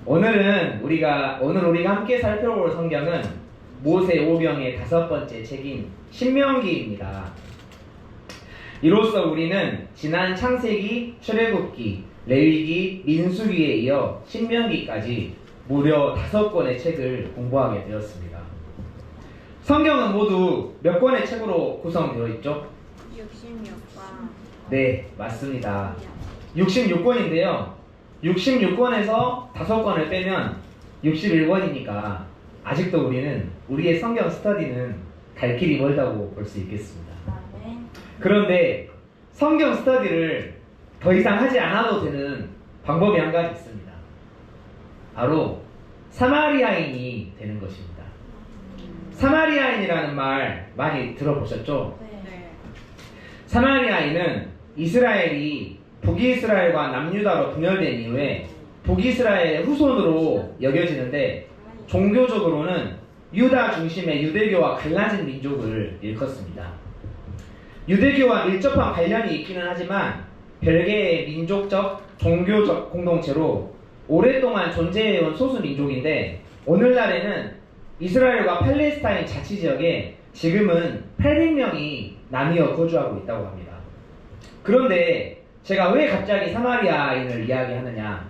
오늘 우리가 함께 살펴볼 성경은 모세오경의 5번째 책인 신명기입니다. 이로써 우리는 지난 창세기, 출애굽기, 레위기, 민수기에 이어 신명기까지 무려 5권의 책을 공부하게 되었습니다. 성경은 모두 몇 권의 책으로 구성되어 있죠? 66권. 네, 맞습니다. 66권인데요. 66권에서 5권을 빼면 61권이니까 아직도 우리는 우리의 성경 스터디는 갈 길이 멀다고 볼 수 있겠습니다. 네. 그런데 성경 스터디를 더 이상 하지 않아도 되는 방법이 한 가지 있습니다. 바로 사마리아인이 되는 것입니다. 사마리아인이라는 말 많이 들어보셨죠? 네. 사마리아인은 이스라엘이 북이스라엘과 남유다로 분열된 이후에 북이스라엘의 후손으로 여겨지는데 종교적으로는 유다 중심의 유대교와 갈라진 민족을 일컫습니다. 유대교와 밀접한 관련이 있기는 하지만 별개의 민족적, 종교적 공동체로 오랫동안 존재해온 소수 민족인데 오늘날에는 이스라엘과 팔레스타인 자치지역에 지금은 800명이 나뉘어 거주하고 있다고 합니다. 그런데 제가 왜 갑자기 사마리아인을 이야기하느냐?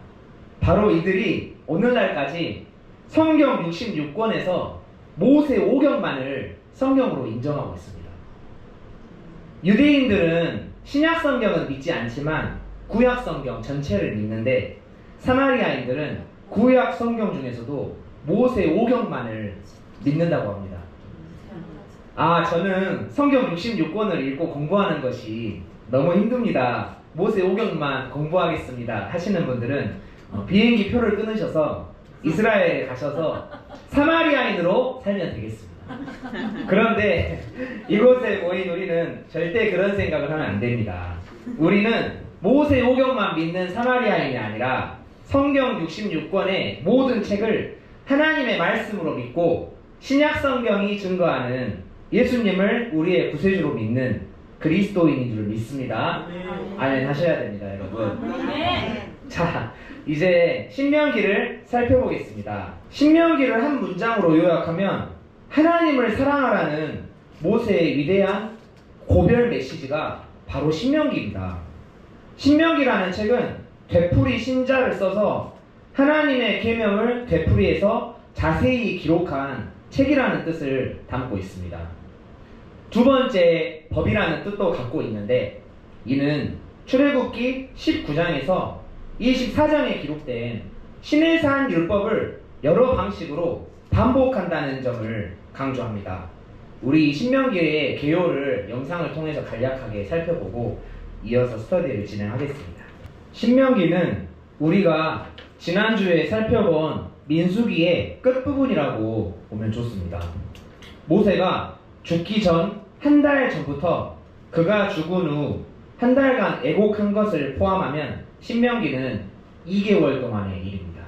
바로 이들이 오늘날까지 성경 66권에서 모세오경만을 성경으로 인정하고 있습니다. 유대인들은 신약 성경은 믿지 않지만 구약 성경 전체를 믿는데 사마리아인들은 구약 성경 중에서도 모세오경만을 믿는다고 합니다. 저는 성경 66권을 읽고 공부하는 것이 너무 힘듭니다. 모세오경만 공부하겠습니다 하시는 분들은 비행기 표를 끊으셔서 이스라엘에 가셔서 사마리아인으로 살면 되겠습니다. 그런데 이곳에 모인 우리는 절대 그런 생각을 하면 안 됩니다. 우리는 모세오경만 믿는 사마리아인이 아니라 성경 66권의 모든 책을 하나님의 말씀으로 믿고 신약 성경이 증거하는 예수님을 우리의 구세주로 믿는 그리스도인인 줄 믿습니다. 아멘 하셔야 됩니다, 여러분. 네. 자, 이제 신명기를 살펴보겠습니다. 신명기를 한 문장으로 요약하면 하나님을 사랑하라는 모세의 위대한 고별 메시지가 바로 신명기입니다. 신명기라는 책은 되풀이 신자를 써서 하나님의 계명을 되풀이해서 자세히 기록한 책이라는 뜻을 담고 있습니다. 두 번째, 법이라는 뜻도 갖고 있는데 이는 출애굽기 19장에서 24장에 기록된 시내산 율법을 여러 방식으로 반복한다는 점을 강조합니다. 우리 신명기의 개요를 영상을 통해서 간략하게 살펴보고 이어서 스터디를 진행하겠습니다. 신명기는 우리가 지난주에 살펴본 민수기의 끝부분이라고 보면 좋습니다. 모세가 죽기 전 한 달 전부터 그가 죽은 후 한 달간 애곡한 것을 포함하면 신명기는 2개월 동안의 일입니다.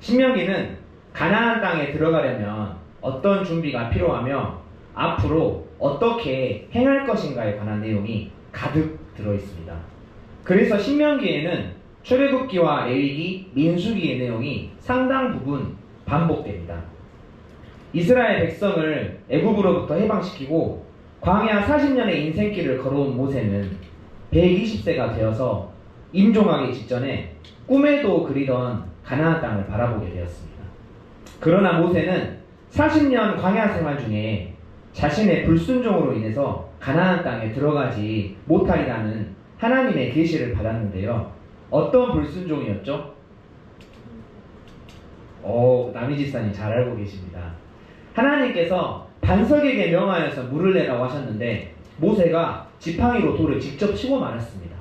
신명기는 가나안 땅에 들어가려면 어떤 준비가 필요하며 앞으로 어떻게 행할 것인가에 관한 내용이 가득 들어있습니다. 그래서 신명기에는 출애굽기와 레위기, 민수기의 내용이 상당 부분 반복됩니다. 이스라엘 백성을 애굽으로부터 해방시키고 광야 40년의 인생길을 걸어온 모세는 120세가 되어서 임종하기 직전에 꿈에도 그리던 가나안 땅을 바라보게 되었습니다. 그러나 모세는 40년 광야 생활 중에 자신의 불순종으로 인해서 가나안 땅에 들어가지 못하리라는 하나님의 계시를 받았는데요. 어떤 불순종이었죠? 남이지사님 잘 알고 계십니다. 하나님께서 반석에게 명하여서 물을 내라고 하셨는데 모세가 지팡이로 돌을 직접 치고 말았습니다.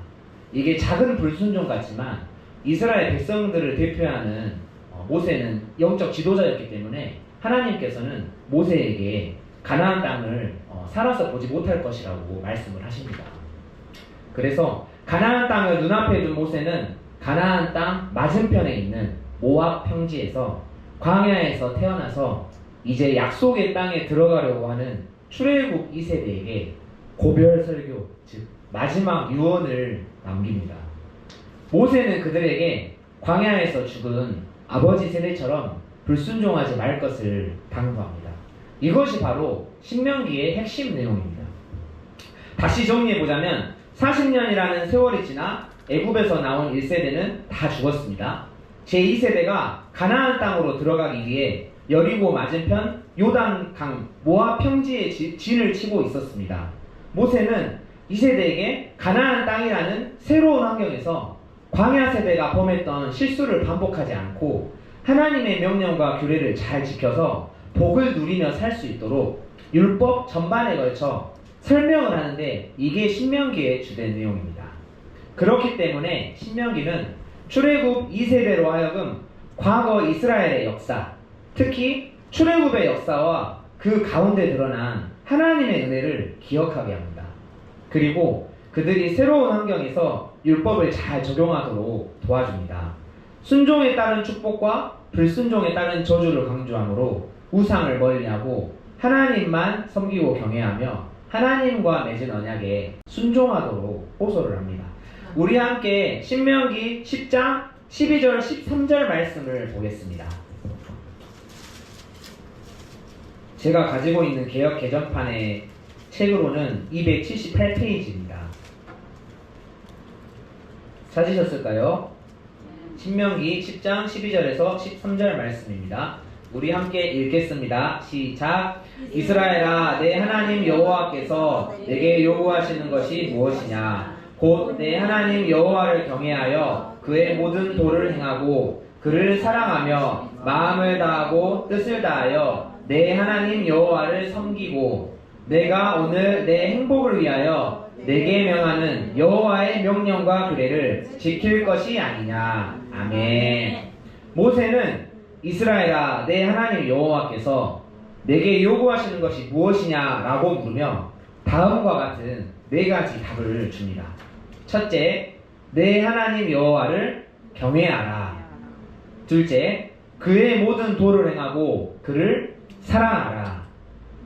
이게 작은 불순종 같지만 이스라엘 백성들을 대표하는 모세는 영적 지도자였기 때문에 하나님께서는 모세에게 가나안 땅을 살아서 보지 못할 것이라고 말씀을 하십니다. 그래서 가나안 땅을 눈앞에 둔 모세는 가나안 땅 맞은편에 있는 모압 평지에서 광야에서 태어나서 이제 약속의 땅에 들어가려고 하는 출애굽 2세대에게 고별 설교, 즉 마지막 유언을 남깁니다. 모세는 그들에게 광야에서 죽은 아버지 세대처럼 불순종하지 말 것을 당부합니다. 이것이 바로 신명기의 핵심 내용입니다. 다시 정리해보자면 40년이라는 세월이 지나 애굽에서 나온 1세대는 다 죽었습니다. 제2세대가 가나안 땅으로 들어가기 위해 여리고 맞은편 요단강 모압 평지에 진을 치고 있었습니다. 모세는 이 세대에게 가나안 땅이라는 새로운 환경에서 광야 세대가 범했던 실수를 반복하지 않고 하나님의 명령과 규례를 잘 지켜서 복을 누리며 살 수 있도록 율법 전반에 걸쳐 설명을 하는데 이게 신명기의 주된 내용입니다. 그렇기 때문에 신명기는 출애굽 2세대로 하여금 과거 이스라엘의 역사, 특히 출애굽의 역사와 그 가운데 드러난 하나님의 은혜를 기억하게 합니다. 그리고 그들이 새로운 환경에서 율법을 잘 적용하도록 도와줍니다. 순종에 따른 축복과 불순종에 따른 저주를 강조하므로 우상을 멀리하고 하나님만 섬기고 경외하며 하나님과 맺은 언약에 순종하도록 호소를 합니다. 우리 함께 신명기 10장 12절 13절 말씀을 보겠습니다. 제가 가지고 있는 개역 개정판의 책으로는 278페이지입니다. 찾으셨을까요? 신명기 10장 12절에서 13절 말씀입니다. 우리 함께 읽겠습니다. 시작. 이스라엘아, 내 하나님 여호와께서 내게 요구하시는 것이 무엇이냐? 곧 내 하나님 여호와를 경외하여 그의 모든 도를 행하고 그를 사랑하며 마음을 다하고 뜻을 다하여 내 하나님 여호와를 섬기고 내가 오늘 내 행복을 위하여 내게 명하는 여호와의 명령과 규례를 지킬 것이 아니냐. 아멘. 모세는 이스라엘아, 내 하나님 여호와께서 내게 요구하시는 것이 무엇이냐라고 물으며 다음과 같은 네 가지 답을 줍니다. 첫째, 내 하나님 여호와를 경외하라. 둘째, 그의 모든 도를 행하고 그를 사랑하라.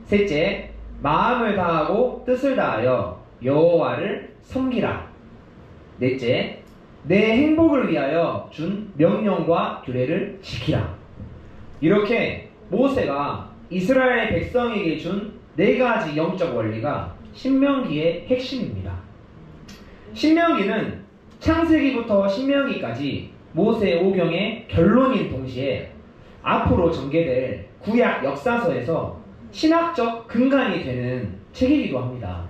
셋째, 마음을 다하고 뜻을 다하여 여호와를 섬기라. 넷째, 내 행복을 위하여 준 명령과 규례를 지키라. 이렇게 모세가 이스라엘 백성에게 준 네 가지 영적 원리가 신명기의 핵심입니다. 신명기는 창세기부터 신명기까지 모세 오경의 결론인 동시에 앞으로 전개될 구약 역사서에서 신학적 근간이 되는 책이기도 합니다.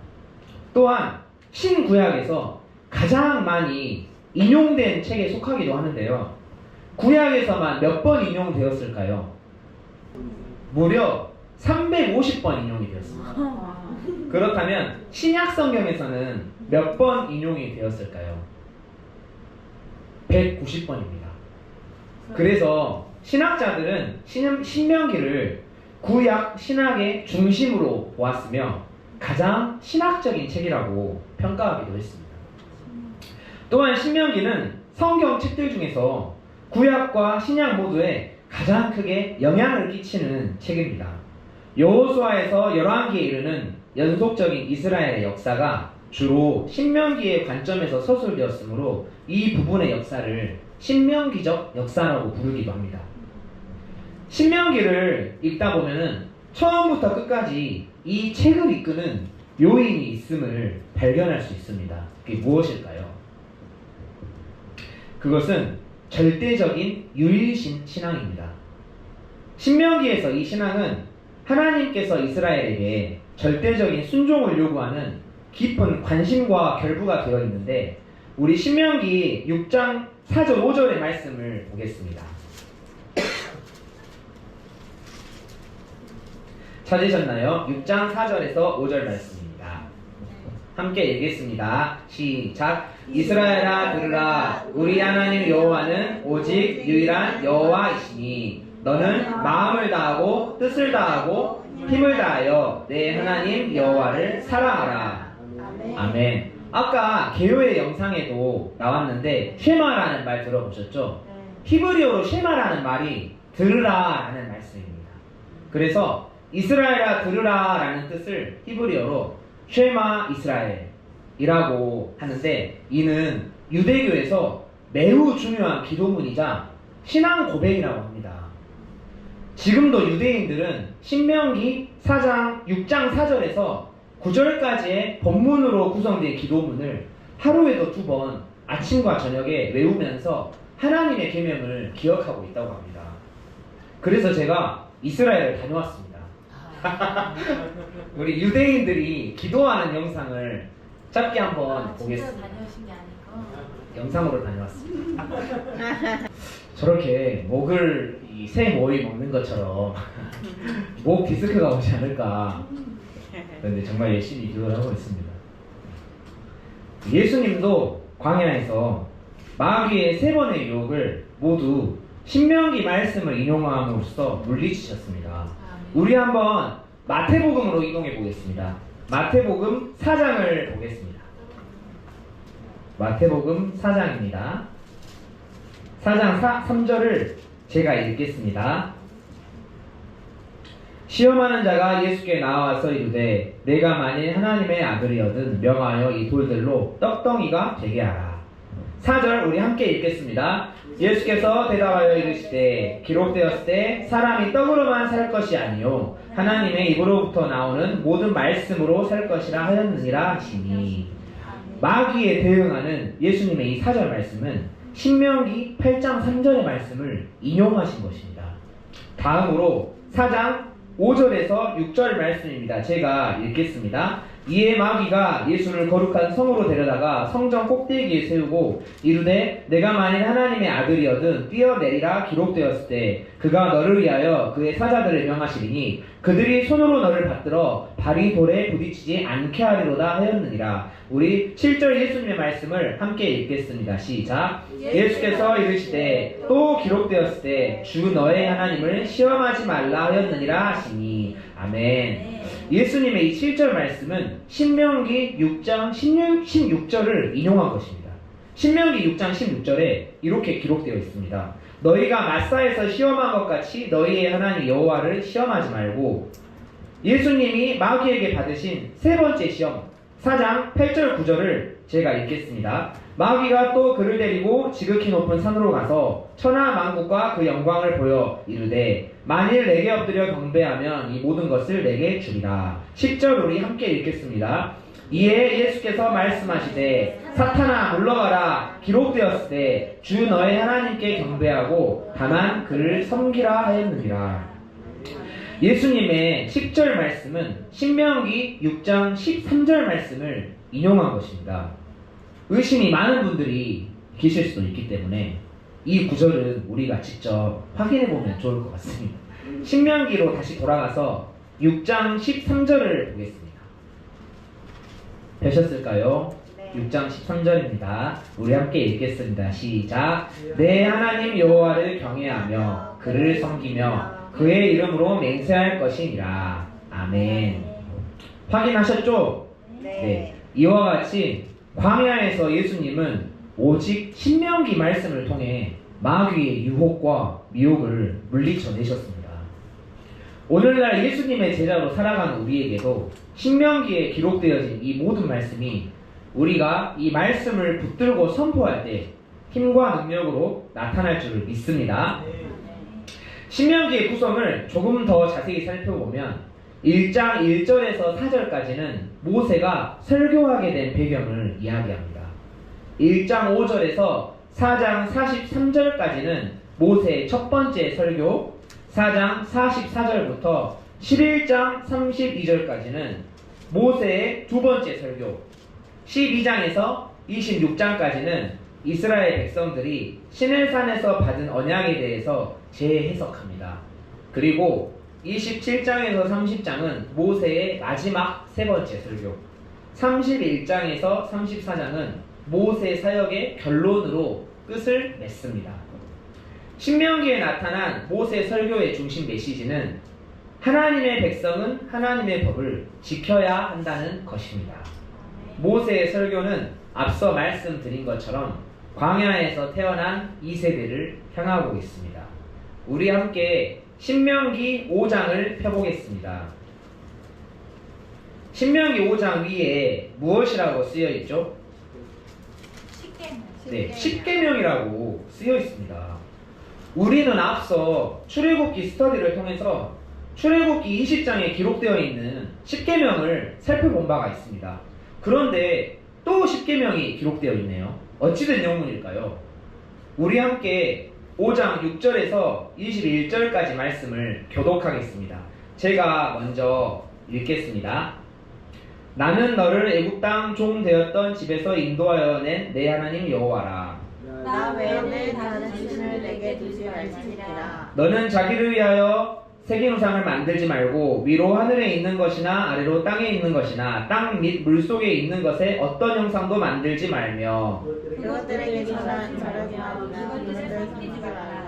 또한 신구약에서 가장 많이 인용된 책에 속하기도 하는데요. 구약에서만 몇 번 인용되었을까요? 무려 350번 인용이 되었습니다. 그렇다면 신약 성경에서는 몇 번 인용이 되었을까요? 190번입니다. 그래서 신학자들은 신명기를 구약 신학의 중심으로 보았으며 가장 신학적인 책이라고 평가하기도 했습니다. 또한 신명기는 성경 책들 중에서 구약과 신약 모두에 가장 크게 영향을 끼치는 책입니다. 여호수아에서 열왕기에 이르는 연속적인 이스라엘의 역사가 주로 신명기의 관점에서 서술되었으므로 이 부분의 역사를 신명기적 역사라고 부르기도 합니다. 신명기를 읽다 보면은 처음부터 끝까지 이 책을 이끄는 요인이 있음을 발견할 수 있습니다. 그게 무엇일까요? 그것은 절대적인 유일신 신앙입니다. 신명기에서 이 신앙은 하나님께서 이스라엘에게 절대적인 순종을 요구하는 깊은 관심과 결부가 되어 있는데 우리 신명기 6장 4절 5절의 말씀을 보겠습니다. 찾으셨나요? 6장 4절에서 5절 말씀입니다. 함께 읽겠습니다. 시작. 이스라엘아 들으라. 우리 하나님 여호와는 오직 유일한 여호와이시니 너는 마음을 다하고 뜻을 다하고 힘을 다하여 내 하나님 여호와를 사랑하라. 아멘. 아까 개요의 영상에도 나왔는데 쉐마라는 말 들어보셨죠? 히브리어로 쉐마라는 말이 들으라라는 말씀입니다. 그래서 이스라엘아 들으라라는 뜻을 히브리어로 쉐마 이스라엘이라고 하는데 이는 유대교에서 매우 중요한 기도문이자 신앙 고백이라고 합니다. 지금도 유대인들은 신명기 4장 6장 4절에서 9절까지의 본문으로 구성된 기도문을 하루에도 2번 아침과 저녁에 외우면서 하나님의 계명을 기억하고 있다고 합니다. 그래서 제가 이스라엘을 다녀왔습니다. 우리 유대인들이 기도하는 영상을 짧게 한번 보겠습니다. 진짜 다녀오신 게 아니고. 영상으로 다녀왔습니다. 저렇게 목을 이 새 모이 먹는 것처럼 목 디스크가 오지 않을까. 그런데 정말 열심히 기도를 하고 있습니다. 예수님도 광야에서 마귀의 3번의 유혹을 모두 신명기 말씀을 인용함으로써 물리치셨습니다. 우리 한번 마태복음으로 이동해 보겠습니다. 마태복음 4장을 보겠습니다. 마태복음 4장입니다. 4장 3절을 제가 읽겠습니다. 시험하는 자가 예수께 나와서 이르되 내가 만일 하나님의 아들이거든 명하여 이 돌들로 떡덩이가 되게 하라. 4절 우리 함께 읽겠습니다. 예수께서 대답하여 이르시되 기록되었을 때 사람이 떡으로만 살 것이 아니요 하나님의 입으로부터 나오는 모든 말씀으로 살 것이라 하였느니라 하시니. 마귀에 대응하는 예수님의 이 4절 말씀은 신명기 8장 3절의 말씀을 인용하신 것입니다. 다음으로 4장 5절에서 6절 말씀입니다. 제가 읽겠습니다. 이에 마귀가 예수를 거룩한 성으로 데려다가 성전 꼭대기에 세우고 이르되 내가 만일 하나님의 아들이거든 뛰어내리라 기록되었을 때 그가 너를 위하여 그의 사자들을 명하시리니 그들이 손으로 너를 받들어 발이 돌에 부딪히지 않게 하리로다 하였느니라. 우리 7절 예수님의 말씀을 함께 읽겠습니다. 시작. 예수께서 이르시되 또 기록되었을 때 주 너의 하나님을 시험하지 말라 하였느니라 하시니. 아멘. 예수님의 이 7절 말씀은 신명기 6장 16절을 인용한 것입니다. 신명기 6장 16절에 이렇게 기록되어 있습니다. 너희가 마사에서 시험한 것 같이 너희의 하나님 여호와를 시험하지 말고. 예수님이 마귀에게 받으신 3번째 시험 4장 8절 9절을 제가 읽겠습니다. 마귀가 또 그를 데리고 지극히 높은 산으로 가서 천하 만국과 그 영광을 보여 이르되 만일 내게 엎드려 경배하면 이 모든 것을 내게 주리라. 10절 우리 함께 읽겠습니다. 이에 예수께서 말씀하시되 사탄아 물러가라 기록되었을 때 주 너의 하나님께 경배하고 다만 그를 섬기라 하였느니라. 예수님의 10절 말씀은 신명기 6장 13절 말씀을 인용한 것입니다. 의심이 많은 분들이 계실 수도 있기 때문에 이 구절은 우리가 직접 확인해 보면 좋을 것 같습니다. 신명기로 다시 돌아가서 6장 13절을 보겠습니다. 되셨을까요? 네. 6장 13절입니다. 우리 함께 읽겠습니다. 시작. 내 하나님 여호와를 경외하며 그를 섬기며 그의 이름으로 맹세할 것이니라. 아멘. 확인하셨죠? 네. 이와 같이 광야에서 예수님은 오직 신명기 말씀을 통해 마귀의 유혹과 미혹을 물리쳐내셨습니다. 오늘날 예수님의 제자로 살아가는 우리에게도 신명기에 기록되어진 이 모든 말씀이 우리가 이 말씀을 붙들고 선포할 때 힘과 능력으로 나타날 줄을 믿습니다. 신명기의 구성을 조금 더 자세히 살펴보면 1장 1절에서 4절까지는 모세가 설교하게 된 배경을 이야기합니다. 1장 5절에서 4장 43절까지는 모세의 첫 번째 설교, 4장 44절부터 11장 32절까지는 모세의 두 번째 설교, 12장에서 26장까지는 이스라엘 백성들이 시내산에서 받은 언약에 대해서 재해석합니다. 그리고 27장에서 30장은 모세의 마지막 세 번째 설교, 31장에서 34장은 모세 사역의 결론으로 끝을 맺습니다. 신명기에 나타난 모세 설교의 중심 메시지는 하나님의 백성은 하나님의 법을 지켜야 한다는 것입니다. 모세의 설교는 앞서 말씀드린 것처럼 광야에서 태어난 2세대를 향하고 있습니다. 우리 함께 신명기 5장을 펴보겠습니다. 신명기 5장 위에 무엇이라고 쓰여 있죠? 쉽게 말씀. 네, 십계명이라고 쓰여 있습니다. 우리는 앞서 출애굽기 스터디를 통해서 출애굽기 20장에 기록되어 있는 십계명을 살펴본 바가 있습니다. 그런데 또 십계명이 기록되어 있네요. 어찌된 영문일까요? 우리 함께 5장 6절에서 21절까지 말씀을 교독하겠습니다. 제가 먼저 읽겠습니다. 나는 너를 애굽 땅 종 되었던 집에서 인도하여 낸 내 하나님 여호와라. 나 외에는 다른 신을 내게 두지 말지니라. 너는 자기를 위하여 새긴 우상을 만들지 말고 위로 하늘에 있는 것이나 아래로 땅에 있는 것이나 땅 및 물속에 있는 것에 어떤 형상도 만들지 말며 그것들에게 절하기나 그것들을 섬기지 말라.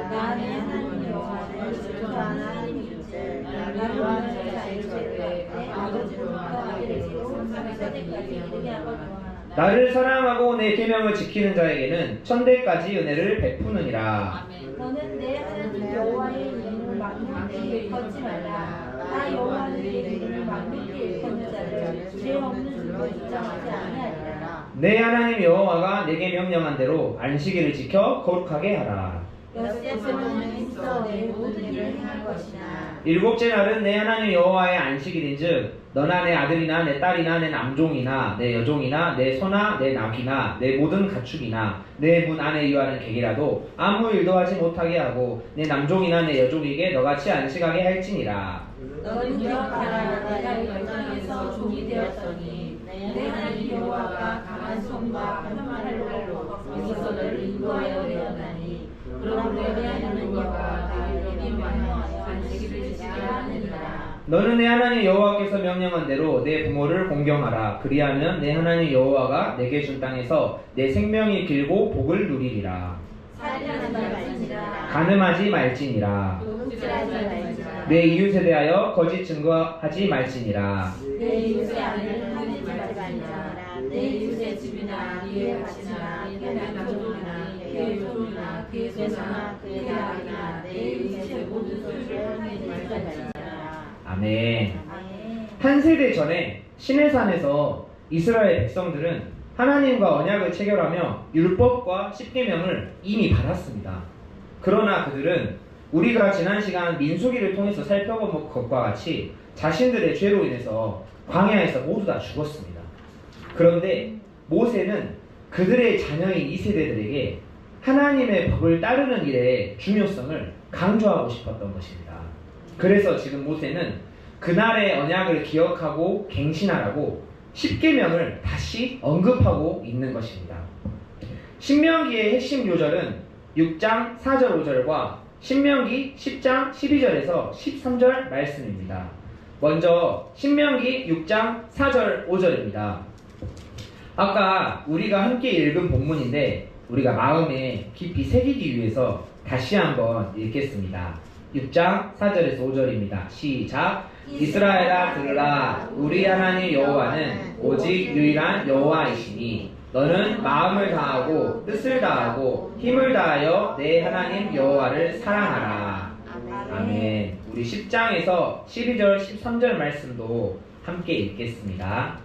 나의 하나님 여호와는 질투하는 하나님이시되 나를 좋아하는 자의 절에 내 아버지로부터 아들에게 성사할 때까지 이르게 하거니와. 나를 사랑하고 내 계명을 지키는 자에게는 천대까지 은혜를 베푸느니라. 너는 내 하나님 여호와의 이름을 막론하게 걷지 말라. 나 여호와는 내 이름을 막론하게 일컫는 자를 죄 없는 줄로 인정하지 아니하리라. 내 하나님 여호와가 내게 명령한 대로 안식일을 지켜 거룩하게 하라. 엿새스는 힘써 내 모든 일을 행할 것이나. 일곱째 날은 내 하나님 여호와의 안식일인즉 너나 내 아들이나 내 딸이나 내 남종이나 내 여종이나 내 소나 내 낙이나 내 모든 가축이나 내 문 안에 유하는 객이라도 아무 일도 하지 못하게 하고 내 남종이나 내 여종에게 너같이 안식하게 할지니라. 너는 기억하라. 내가 열방에서 종이 되었더니 내 하나님 여호와가 강한 손과 편만한 팔로 여기서 너를 인도하여 내었나니 그러므로 내 하나님 여호와가 나를 여기 명하여 안식일을 지키게 하느니라. 너는 내 하나님 여호와께서 명령한 대로 내 부모를 공경하라. 그리하면 내 하나님 여호와가 내게 준 땅에서 내 생명이 길고 복을 누리리라. 살인하지 말지니라. 간음하지 말지니라. 도둑질하지 말지니라. 내 이웃에 대하여 거짓 증거하지 말지니라. 내 이웃의 아내를 하지 말지니라. 내 이웃의 집이나 그의 밭이나 그의 남종이나 그의 여종이나 그의 소나 그의 낙이나 내 이웃의 모든 소유를 하지 말지니라. 아멘. 한 세대 전에 시내산에서 이스라엘 백성들은 하나님과 언약을 체결하며 율법과 십계명을 이미 받았습니다. 그러나 그들은 우리가 지난 시간 민수기를 통해서 살펴본 것과 같이 자신들의 죄로 인해서 광야에서 모두 다 죽었습니다. 그런데 모세는 그들의 자녀인 2세대들에게 하나님의 법을 따르는 일의 중요성을 강조하고 싶었던 것입니다. 그래서 지금 모세는 그날의 언약을 기억하고 갱신하라고 십계명을 다시 언급하고 있는 것입니다. 신명기의 핵심 요절은 6장 4절 5절과 신명기 10장 12절에서 13절 말씀입니다. 먼저 신명기 6장 4절 5절입니다. 아까 우리가 함께 읽은 본문인데 우리가 마음에 깊이 새기기 위해서 다시 한번 읽겠습니다. 6장 4절에서 5절입니다. 시작. 이스라엘아 들으라. 우리 하나님 여호와는 오직 유일한 여호와이시니 너는 마음을 다하고 뜻을 다하고 힘을 다하여 내 하나님 여호와를 사랑하라. 아멘. 우리 10장에서 12절 13절 말씀도 함께 읽겠습니다.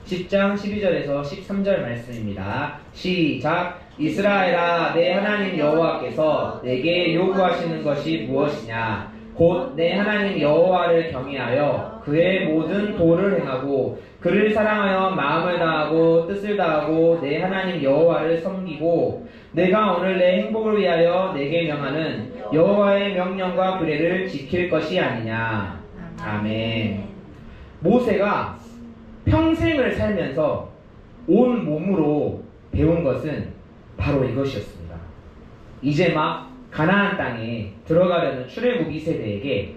10장 12절에서 13절 말씀입니다. 시작. 이스라엘아 내 하나님 여호와께서 내게 요구하시는 것이 무엇이냐 곧 내 하나님 여호와를 경외하여 그의 모든 도를 행하고 그를 사랑하여 마음을 다하고 뜻을 다하고 내 하나님 여호와를 섬기고 내가 오늘 내 행복을 위하여 내게 명하는 여호와의 명령과 규례를 지킬 것이 아니냐. 아멘. 모세가 평생을 살면서 온 몸으로 배운 것은 바로 이것이었습니다. 이제 막 가나안 땅에 들어가려는 출애굽 2세대에게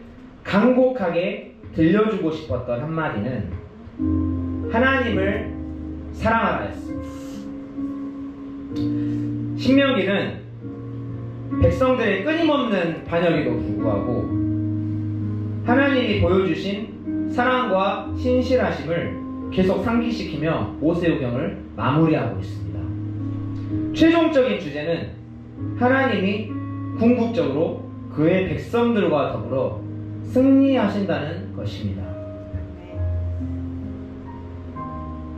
간곡하게 들려주고 싶었던 한마디는 하나님을 사랑하라였습니다. 신명기는 백성들의 끊임없는 반역에도 불구하고 하나님이 보여주신 사랑과 신실하심을 계속 상기시키며 모세오경을 마무리하고 있습니다. 최종적인 주제는 하나님이 궁극적으로 그의 백성들과 더불어 승리하신다는 것입니다.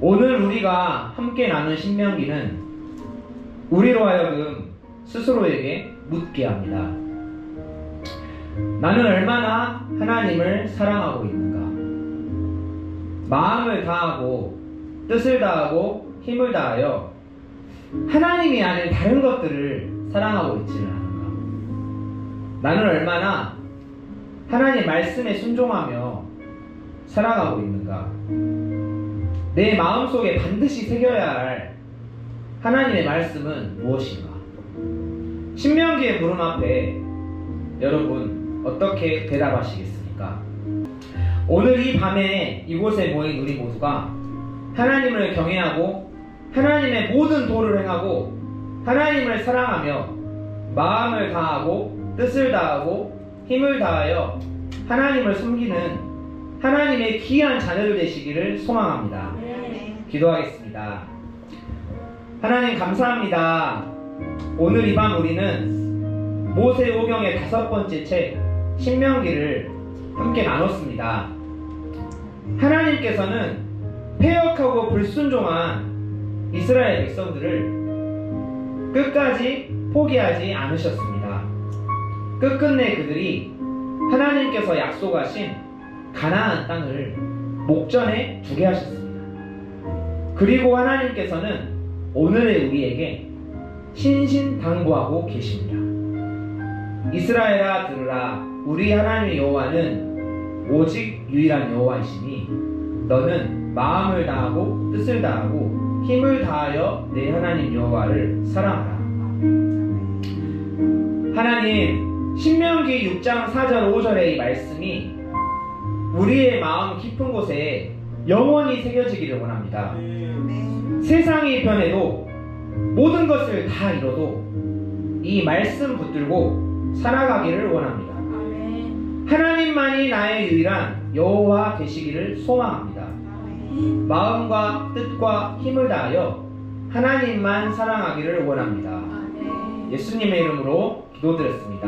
오늘 우리가 함께 나눈 신명기는 우리로 하여금 스스로에게 묻게 합니다. 나는 얼마나 하나님을 사랑하고 있는가? 마음을 다하고 뜻을 다하고 힘을 다하여 하나님이 아닌 다른 것들을 사랑하고 있지는 않은가? 나는 얼마나 하나님 말씀에 순종하며 살아가고 있는가? 내 마음속에 반드시 새겨야 할 하나님의 말씀은 무엇인가? 신명기의 물음 앞에 여러분 어떻게 대답하시겠습니까? 오늘 이 밤에 이곳에 모인 우리 모두가 하나님을 경외하고 하나님의 모든 도를 행하고 하나님을 사랑하며 마음을 다하고 뜻을 다하고 힘을 다하여 하나님을 섬기는 하나님의 귀한 자녀들 되시기를 소망합니다. 기도하겠습니다. 하나님 감사합니다. 오늘 이 밤 우리는 모세오경의 5번째 책 신명기를 함께 나눴습니다. 하나님께서는 패역하고 불순종한 이스라엘 백성들을 끝까지 포기하지 않으셨습니다. 끝끝내 그들이 하나님께서 약속하신 가나안 땅을 목전에 두게 하셨습니다. 그리고 하나님께서는 오늘의 우리에게 신신당부하고 계십니다. 이스라엘아 들으라. 우리 하나님 여호와는 오직 유일한 여호와이시니 너는 마음을 다하고 뜻을 다하고 힘을 다하여 내 하나님 여호와를 사랑하라. 하나님, 신명기 6장 4절 5절의 이 말씀이 우리의 마음 깊은 곳에 영원히 새겨지기를 원합니다. 세상이 변해도 모든 것을 다 잃어도 이 말씀 붙들고 살아가기를 원합니다. 하나님만이 나의 유일한 여호와 되시기를 소망합니다. 마음과 뜻과 힘을 다하여 하나님만 사랑하기를 원합니다. 예수님의 이름으로 기도드렸습니다.